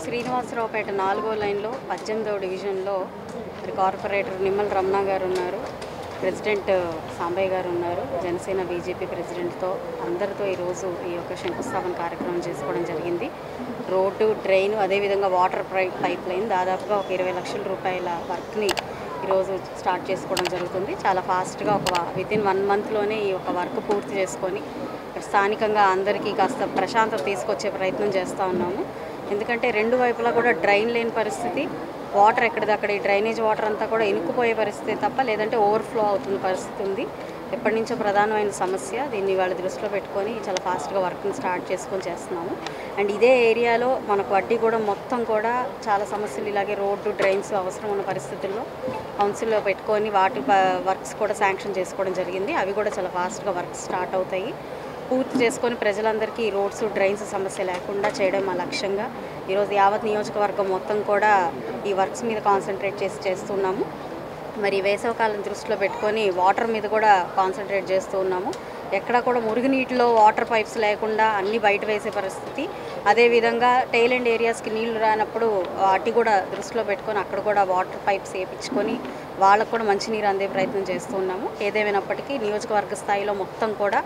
శ్రీనివాసరావుపేట 4వ లైన్లో 18వ డివిజన్లో మరి కార్పొరేటర్ నిమ్మల రమణ గారు ఉన్నారు, ప్రెసిడెంట్ సాంబయ్య గారు ఉన్నారు, జనసేన బీజేపీ ప్రెసిడెంట్తో అందరితో ఈరోజు ఈ యొక్క శంకుస్థాపన కార్యక్రమం చేసుకోవడం జరిగింది. రోడ్డు, డ్రైన్, అదేవిధంగా వాటర్ పైప్ లైన్ దాదాపుగా ఒక 20 లక్షల రూపాయల వర్క్ని ఈరోజు స్టార్ట్ చేసుకోవడం జరుగుతుంది. చాలా ఫాస్ట్గా వితిన్ 1 మంత్లోనే ఈ యొక్క వర్క్ పూర్తి చేసుకొని స్థానికంగా అందరికీ కాస్త ప్రశాంతత తీసుకొచ్చే ప్రయత్నం చేస్తూ ఉన్నాము. ఎందుకంటే రెండు వైపులా కూడా డ్రైన్ లేని పరిస్థితి, వాటర్ ఎక్కడిదక్కడ ఈ డ్రైనేజ్ వాటర్ అంతా కూడా ఇనుక్కుపోయే పరిస్థితి తప్ప లేదంటే ఓవర్ఫ్లో అవుతున్న పరిస్థితి ఉంది. ఎప్పటి నుంచో ప్రధానమైన సమస్య. దీన్ని వాళ్ళ దృష్టిలో పెట్టుకొని చాలా ఫాస్ట్గా వర్క్ని స్టార్ట్ చేసుకొని చేస్తున్నాము. అండ్ ఇదే ఏరియాలో మనకు వడ్డీగూడెం మొత్తం కూడా చాలా సమస్యలు ఇలాగే రోడ్డు, డ్రైన్స్ అవసరం ఉన్న పరిస్థితుల్లో కౌన్సిల్లో పెట్టుకొని వాటి వర్క్స్ కూడా శాంక్షన్ చేసుకోవడం జరిగింది. అవి కూడా చాలా ఫాస్ట్గా వర్క్స్ స్టార్ట్ అవుతాయి. పూర్తి చేసుకొని ప్రజలందరికీ రోడ్స్, డ్రైన్స్ సమస్య లేకుండా చేయడం మా లక్ష్యంగా ఈరోజు యావత్ నియోజకవర్గం మొత్తం కూడా ఈ వర్క్స్ మీద కాన్సన్ట్రేట్ చేస్తున్నాము. మరి వేసవకాలం దృష్టిలో పెట్టుకొని వాటర్ మీద కూడా కాన్సన్ట్రేట్ చేస్తూ ఉన్నాము. ఎక్కడ కూడా మురుగునీటిలో వాటర్ పైప్స్ లేకుండా అన్నీ బయట వేసే పరిస్థితి. అదేవిధంగా టైల్ అండ్ ఏరియాస్కి నీళ్లు రానప్పుడు వాటి కూడా దృష్టిలో పెట్టుకొని అక్కడ కూడా వాటర్ పైప్స్ వేయించుకొని వాళ్ళకు కూడా మంచినీరు అందే ప్రయత్నం చేస్తూ ఉన్నాము. ఏదేమైనప్పటికీ నియోజకవర్గ స్థాయిలో మొత్తం కూడా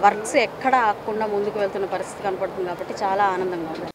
వర్క్స్ ఎక్కడ ఆగకుండా ముందుకు వెళ్తున్న పరిస్థితి కనపడుతుంది కాబట్టి చాలా ఆనందంగా ఉంది.